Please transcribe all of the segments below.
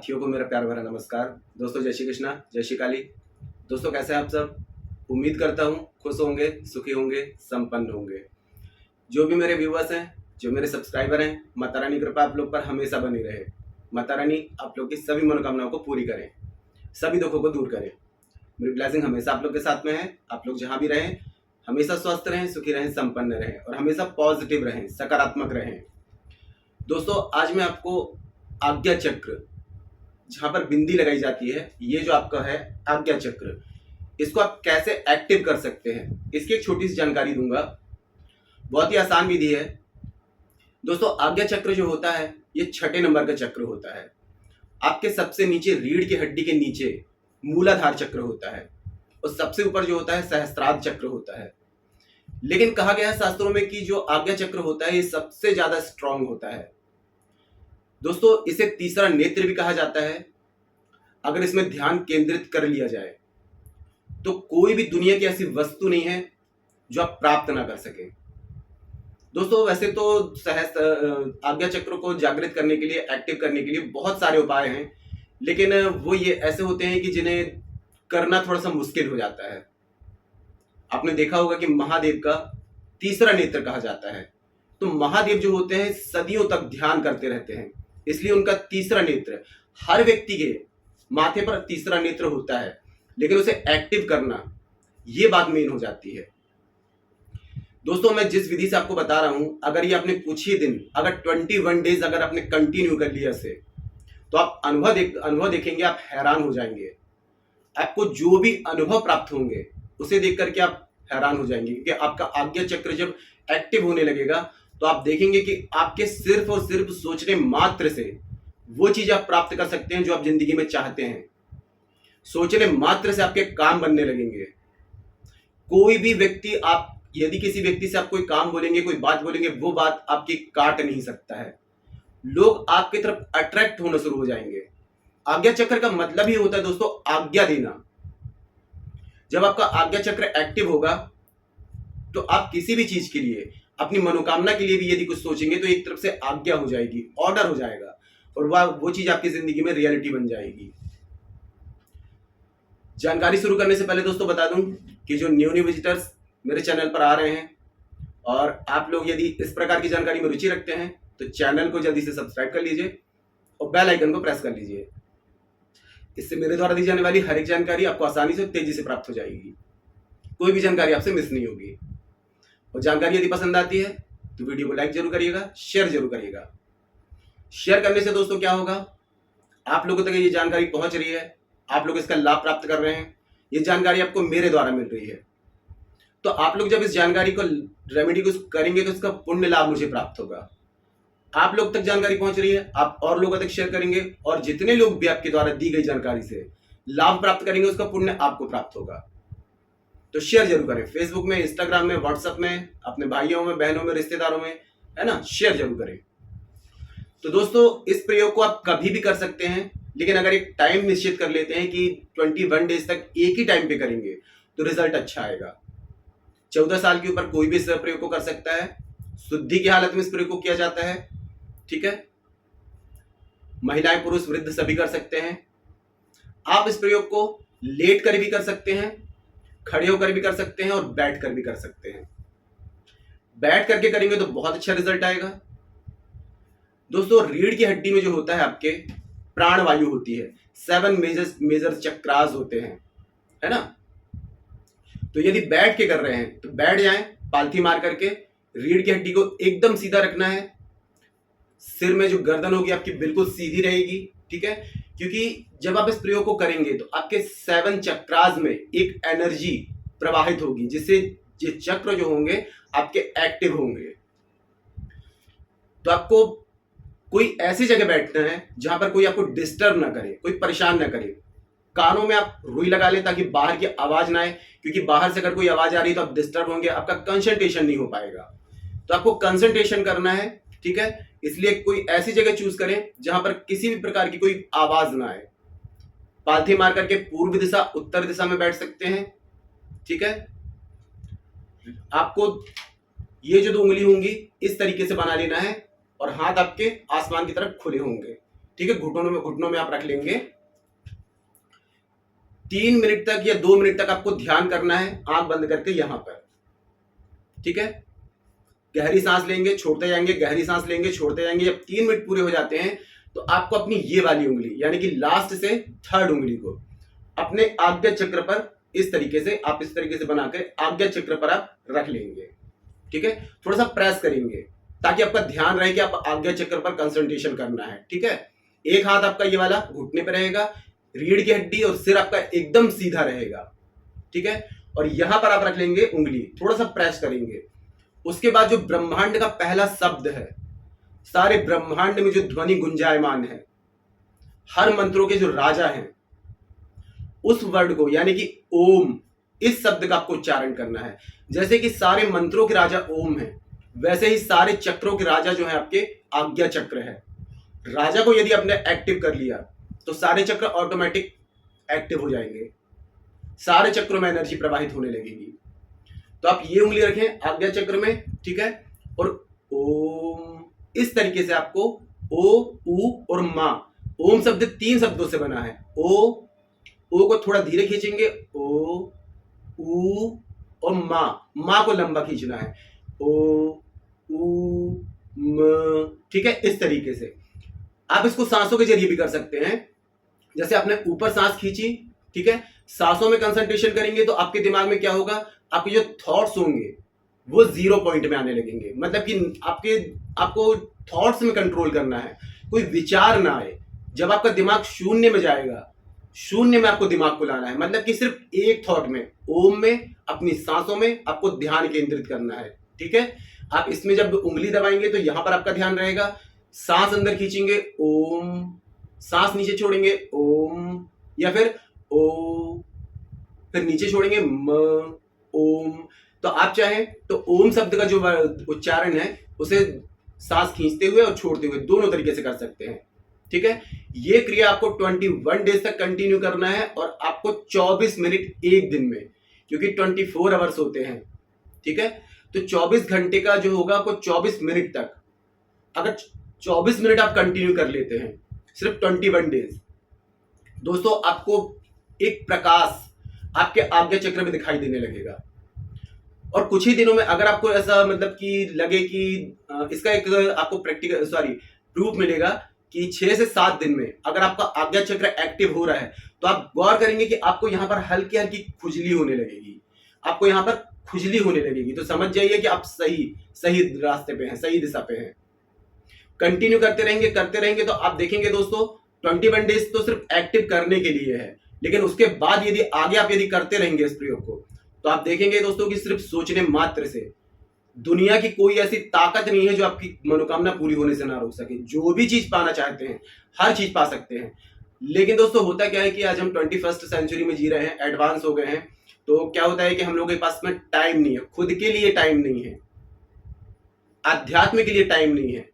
साथियों को मेरा प्यार भरा नमस्कार। दोस्तों जय श्री कृष्णा, जय श्री काली। दोस्तों कैसे हैं आप सब? उम्मीद करता हूँ खुश होंगे, सुखी होंगे, संपन्न होंगे। जो भी मेरे व्यूवर्स हैं, जो मेरे सब्सक्राइबर हैं, माता रानी कृपा आप लोग पर हमेशा बनी रहे। माता रानी आप लोग की सभी मनोकामनाओं को पूरी करें, सभी दुखों को दूर करें। मेरी ब्लेसिंग हमेशा आप लोग के साथ में है। आप लोग जहाँ भी रहें हमेशा स्वस्थ रहें, सुखी रहें, संपन्न रहें और हमेशा पॉजिटिव रहें, सकारात्मक रहें। दोस्तों आज मैं आपको आज्ञा चक्र, जहाँ पर बिंदी लगाई जाती है, ये जो आपका है आज्ञा चक्र, इसको आप कैसे एक्टिव कर सकते हैं इसकी एक छोटी सी जानकारी दूंगा। बहुत ही आसान विधि है। दोस्तों आज्ञा चक्र जो होता है ये 6 नंबर का चक्र होता है। आपके सबसे नीचे रीढ़ की हड्डी के नीचे मूलाधार चक्र होता है और सबसे ऊपर जो होता है सहस्त्रार चक्र होता है। लेकिन कहा गया है शास्त्रों में कि जो आज्ञा चक्र होता है ये सबसे ज्यादा स्ट्रांग होता है। दोस्तों इसे तीसरा नेत्र भी कहा जाता है। अगर इसमें ध्यान केंद्रित कर लिया जाए तो कोई भी दुनिया की ऐसी वस्तु नहीं है जो आप प्राप्त ना कर सके। दोस्तों वैसे तो आज्ञा चक्र को जागृत करने के लिए, एक्टिव करने के लिए बहुत सारे उपाय हैं, लेकिन वो ये ऐसे होते हैं कि जिन्हें करना थोड़ा सा मुश्किल हो जाता है। आपने देखा होगा कि महादेव का तीसरा नेत्र कहा जाता है। तो महादेव जो होते हैं सदियों तक ध्यान करते रहते हैं, इसलिए उनका तीसरा नेत्र, हर व्यक्ति के माथे पर तीसरा नेत्र होता है, लेकिन उसे एक्टिव करना ये बात मेन हो जाती है। दोस्तों मैं जिस विधि से आपको बता रहा हूं, अगर ये आपने कुछ ही दिन, अगर 21 डेज अगर आपने कंटिन्यू कर लिया इसे, तो आप अनुभव देखेंगे, आप हैरान हो जाएंगे। आपको जो भी अनुभव प्राप्त होंगे उसे देख करके आप हैरान हो जाएंगे, क्योंकि आपका आज्ञा चक्र जब एक्टिव होने लगेगा तो आप देखेंगे कि आपके सिर्फ और सिर्फ सोचने मात्र से वो चीज आप प्राप्त कर सकते हैं जो आप जिंदगी में चाहते हैं। सोचने मात्र से आपके काम बनने लगेंगे। कोई भी व्यक्ति, आप यदि किसी व्यक्ति से आप कोई काम बोलेंगे, कोई बात बोलेंगे, वो बात आपकी काट नहीं सकता है। लोग आपकी तरफ अट्रैक्ट होना शुरू हो जाएंगे। आज्ञा चक्र का मतलब ही होता है दोस्तों आज्ञा देना। जब आपका आज्ञा चक्र एक्टिव होगा तो आप किसी भी चीज के लिए, अपनी मनोकामना के लिए भी यदि कुछ सोचेंगे तो एक तरफ से आज्ञा हो जाएगी, ऑर्डर हो जाएगा और वो चीज आपकी जिंदगी में रियलिटी बन जाएगी। जानकारी शुरू करने से पहले दोस्तों बता दूं कि जो न्यू विजिटर्स मेरे चैनल पर आ रहे हैं और आप लोग यदि इस प्रकार की जानकारी में रुचि रखते हैं तो चैनल को जल्दी से सब्सक्राइब कर लीजिए और बेल आइकन को प्रेस कर लीजिए। इससे मेरे द्वारा दी जाने वाली हर एक जानकारी आपको आसानी से, तेजी से प्राप्त हो जाएगी। कोई भी जानकारी आपसे मिस नहीं होगी। और जानकारी यदि पसंद आती है तो वीडियो को लाइक जरूर करिएगा, शेयर जरूर करिएगा। शेयर करने से दोस्तों क्या होगा, आप लोगों तक ये जानकारी पहुंच रही है, आप लोग इसका लाभ प्राप्त कर रहे हैं, ये जानकारी आपको मेरे द्वारा मिल रही है। तो आप लोग जब इस जानकारी को, रेमेडी को करेंगे तो इसका पुण्य लाभ मुझे प्राप्त होगा। आप लोग तक जानकारी पहुंच रही है, आप और लोगों तक शेयर करेंगे और जितने लोग भी आपके द्वारा दी गई जानकारी से लाभ प्राप्त करेंगे उसका पुण्य आपको प्राप्त होगा। तो शेयर जरूर करें, फेसबुक में, इंस्टाग्राम में, व्हाट्सएप में, अपने भाइयों में, बहनों में, रिश्तेदारों में, है ना, शेयर जरूर करें। तो दोस्तों इस प्रयोग को आप कभी भी कर सकते हैं, लेकिन अगर एक टाइम निश्चित कर लेते हैं कि 21 डेज तक एक ही टाइम पे करेंगे तो रिजल्ट अच्छा आएगा। 14 साल के ऊपर कोई भी इस प्रयोग को कर सकता है। शुद्धि की हालत में इस प्रयोग को किया जाता है, ठीक है। महिलाएं, पुरुष, वृद्ध सभी कर सकते हैं। आप इस प्रयोग को लेट कर भी कर सकते हैं, खड़े होकर भी कर सकते हैं और बैठ कर भी कर सकते हैं। बैठ करके करेंगे तो बहुत अच्छा रिजल्ट आएगा। दोस्तों रीढ़ की हड्डी में जो होता है आपके प्राण वायु होती है, 7 मेजर चक्रास होते हैं, है ना। तो यदि बैठ के कर रहे हैं तो बैठ जाएं, पालथी मार करके। रीढ़ की हड्डी को एकदम सीधा रखना है। सिर में जो गर्दन होगी आपकी बिल्कुल सीधी रहेगी, ठीक है, क्योंकि जब आप इस प्रयोग को करेंगे तो आपके 7 चक्रास में एक एनर्जी प्रवाहित होगी, जिससे ये चक्र जो होंगे आपके एक्टिव होंगे। तो आपको कोई ऐसी जगह बैठना है जहां पर कोई आपको डिस्टर्ब ना करे, कोई परेशान ना करे। कानों में आप रुई लगा लें ताकि बाहर की आवाज ना आए, क्योंकि बाहर से अगर कोई आवाज आ रही है तो आप डिस्टर्ब होंगे, आपका कंसंट्रेशन नहीं हो पाएगा। तो आपको कंसंट्रेशन करना है, ठीक है। इसलिए कोई ऐसी जगह चूज करें जहां पर किसी भी प्रकार की कोई आवाज ना आए। पालथी मार करके पूर्व दिशा, उत्तर दिशा में बैठ सकते हैं, ठीक है। आपको ये जो 2 उंगली होंगी इस तरीके से बना लेना है और हाथ आपके आसमान की तरफ खुले होंगे, ठीक है, घुटनों में आप रख लेंगे। 3 मिनट तक या 2 मिनट तक आपको ध्यान करना है आंख बंद करके यहां पर। ठीक है, गहरी सांस लेंगे, छोड़ते जाएंगे, गहरी सांस लेंगे, छोड़ते जाएंगे। जब 3 मिनट पूरे हो जाते हैं तो आपको अपनी ये वाली उंगली यानी कि लास्ट से थर्ड उंगली को अपने आज्ञा चक्र पर इस तरीके से आप इस तरीके से बनाकर आज्ञा चक्र पर आप रख लेंगे। ठीक है, थोड़ा सा प्रेस करेंगे ताकि आपका ध्यान रहे कि आप आज्ञा चक्र पर कंसंट्रेशन करना है। ठीक है, एक हाथ आपका ये वाला घुटने पे रहेगा, रीढ़ की हड्डी और सिर आपका एकदम सीधा रहेगा। ठीक है, और यहां पर आप रख लेंगे उंगली, थोड़ा सा प्रेस करेंगे। उसके बाद जो ब्रह्मांड का पहला शब्द है, सारे ब्रह्मांड में जो ध्वनि गुंजायमान है, हर मंत्रों के जो राजा हैं, उस वर्ड को यानी कि ओम, इस शब्द का आपको उच्चारण करना है। जैसे कि सारे मंत्रों के राजा ओम है, वैसे ही सारे चक्रों के राजा जो है आपके आज्ञा चक्र है। राजा को यदि आपने एक्टिव कर लिया तो सारे चक्र ऑटोमेटिक एक्टिव हो जाएंगे, सारे चक्रों में एनर्जी प्रवाहित होने लगेगी। तो आप ये उंगली रखें आज्ञा चक्र में। ठीक है, और ओम, इस तरीके से आपको ओ, ऊ और मा, ओम शब्द 3 शब्दों से बना है। ओ को थोड़ा धीरे खींचेंगे, ओ, ऊ और मा को लंबा खींचना है, ओ, ऊ, म। ठीक है, इस तरीके से आप इसको सांसों के जरिए भी कर सकते हैं। जैसे आपने ऊपर सांस खींची, ठीक है, सांसों में कंसंट्रेशन करेंगे तो आपके दिमाग में क्या होगा, आपके जो थॉट्स होंगे वो 0 पॉइंट में आने लगेंगे। मतलब कि आपको थॉट्स में कंट्रोल करना है, कोई विचार ना आए। जब आपका दिमाग शून्य में जाएगा, शून्य में आपको दिमाग को लाना है। मतलब कि सिर्फ एक थॉट में, ओम में, अपनी सांसों में आपको ध्यान केंद्रित करना है। ठीक है, आप इसमें जब उंगली दबाएंगे तो यहां पर आपका ध्यान रहेगा। सांस अंदर खींचेंगे ओम, सांस नीचे छोड़ेंगे ओम, या फिर ओ, फिर नीचे छोड़ेंगे म, ओम। तो आप चाहें तो ओम शब्द का जो उच्चारण है उसे सांस खींचते हुए और छोड़ते हुए दोनों तरीके से कर सकते हैं। ठीक है, ये क्रिया आपको 21 डेज तक कंटिन्यू करना है और आपको 24 मिनट एक दिन में, क्योंकि 24 आवर्स होते हैं। ठीक है, तो 24 घंटे का जो होगा आपको 24 मिनट तक, अगर 24 मिनट आप कंटिन्यू कर लेते हैं सिर्फ 21 डेज, दोस्तों आपको एक प्रकाश आपके आज्ञा चक्र में दिखाई देने लगेगा। और कुछ ही दिनों में अगर आपको ऐसा मतलब कि लगे कि इसका एक आपको प्रूफ मिलेगा कि 6 से 7 दिन में अगर आपका आज्ञा चक्र एक्टिव हो रहा है तो आप गौर करेंगे कि आपको यहां पर हल्की हल्की खुजली होने लगेगी, आपको यहां पर खुजली होने लगेगी। तो समझ जाइए कि आप सही रास्ते पे हैं, सही दिशा पे हैं। कंटिन्यू करते रहेंगे तो आप देखेंगे दोस्तों 21 डेज तो सिर्फ एक्टिव करने के लिए है, लेकिन उसके बाद यदि आगे आप करते रहेंगे इस प्रयोग को तो आप देखेंगे दोस्तों कि सिर्फ सोचने मात्र से दुनिया की कोई ऐसी ताकत नहीं है जो आपकी मनोकामना पूरी होने से ना रोक सके। जो भी चीज पाना चाहते हैं हर चीज पा सकते हैं। लेकिन दोस्तों होता क्या है कि आज हम 21st सेंचुरी में जी रहे हैं, एडवांस हो गए हैं, तो क्या होता है कि हम लोगों के पास में टाइम नहीं है, खुद के लिए टाइम नहीं है, अध्यात्म के लिए टाइम नहीं है।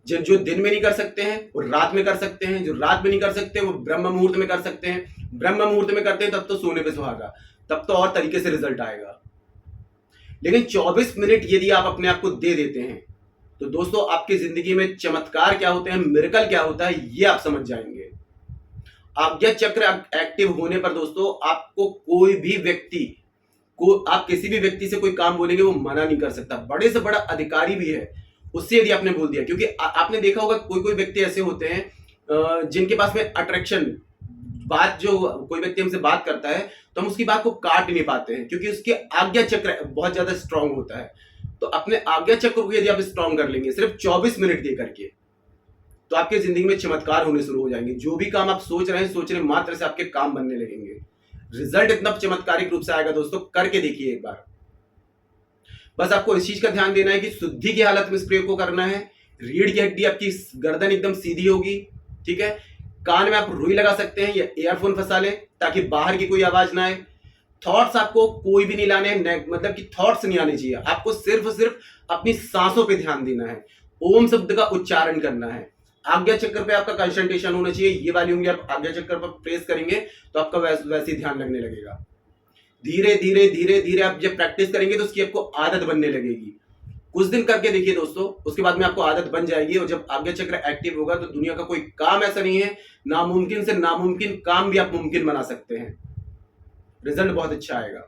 जो दिन में नहीं कर सकते हैं वो रात में कर सकते हैं, जो रात में नहीं कर सकते वो ब्रह्म मुहूर्त में कर सकते हैं। ब्रह्म मुहूर्त में करते हैं तब तो सोने पे सुहागा, तब तो और तरीके से रिजल्ट आएगा। लेकिन 24 मिनट यदि आप अपने आप को दे देते हैं तो दोस्तों आपकी जिंदगी में चमत्कार क्या होते हैं, मिरेकल क्या होता है, ये आप समझ जाएंगे। आज्ञा चक्र एक्टिव होने पर दोस्तों आपको कोई भी व्यक्ति को, आप किसी भी व्यक्ति से कोई काम बोलेंगे वो मना नहीं कर सकता। बड़े से बड़ा अधिकारी भी है, उससे यदि आपने बोल दिया, क्योंकि आपने देखा होगा कोई व्यक्ति ऐसे होते हैं जिनके पास में अट्रैक्शन, बात जो कोई व्यक्ति हमसे बात करता है तो हम उसकी बात को काट नहीं पाते हैं, क्योंकि उसके आज्ञा चक्र बहुत ज्यादा स्ट्रांग होता है। तो अपने आज्ञा चक्र को यदि आप स्ट्रांग कर लेंगे सिर्फ 24 मिनट दे करके, तो आपकी जिंदगी में चमत्कार होने शुरू हो जाएंगे। जो भी काम आप सोच रहे हैं, सोचने मात्र से आपके काम बनने लगेंगे। रिजल्ट इतना चमत्कारिक रूप से आएगा दोस्तों, करके देखिए एक बार। बस आपको इस चीज का ध्यान देना है कि शुद्धि की हालत में इस प्रयोग को करना है। रीढ़ की हड्डी आपकी गर्दन एकदम सीधी होगी। ठीक है, कान में आप रुई लगा सकते हैं या ईयरफोन फंसा लें ताकि बाहर की कोई आवाज ना आए। थॉट्स आपको कोई भी नहीं लाने, मतलब कि थॉट्स नहीं आने चाहिए। आपको सिर्फ अपनी सांसों पे ध्यान देना है, ओम शब्द का उच्चारण करना है। आज्ञा चक्र पे आपका कंसंट्रेशन होना चाहिए। ये वाली उंगली आप आज्ञा चक्र पर प्रेस करेंगे तो आपका वैसे ही ध्यान लगने लगेगा। धीरे धीरे आप जब प्रैक्टिस करेंगे तो उसकी आपको आदत बनने लगेगी। कुछ दिन करके देखिए दोस्तों, उसके बाद में आपको आदत बन जाएगी और जब आज्ञा चक्र एक्टिव होगा तो दुनिया का कोई काम ऐसा नहीं है, नामुमकिन से नामुमकिन काम भी आप मुमकिन बना सकते हैं। रिजल्ट बहुत अच्छा आएगा।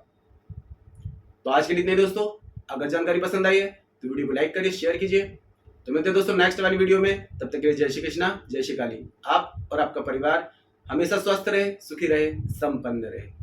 तो आज के लिए इतने दोस्तों, अगर जानकारी पसंद आई है तो वीडियो को लाइक करिए, शेयर कीजिए। तो मिलते हैं दोस्तों नेक्स्ट वाली वीडियो में, तब तक के लिए जय श्री कृष्णा, जय श्री काली। आप और आपका परिवार हमेशा स्वस्थ रहे, सुखी रहे, संपन्न रहे।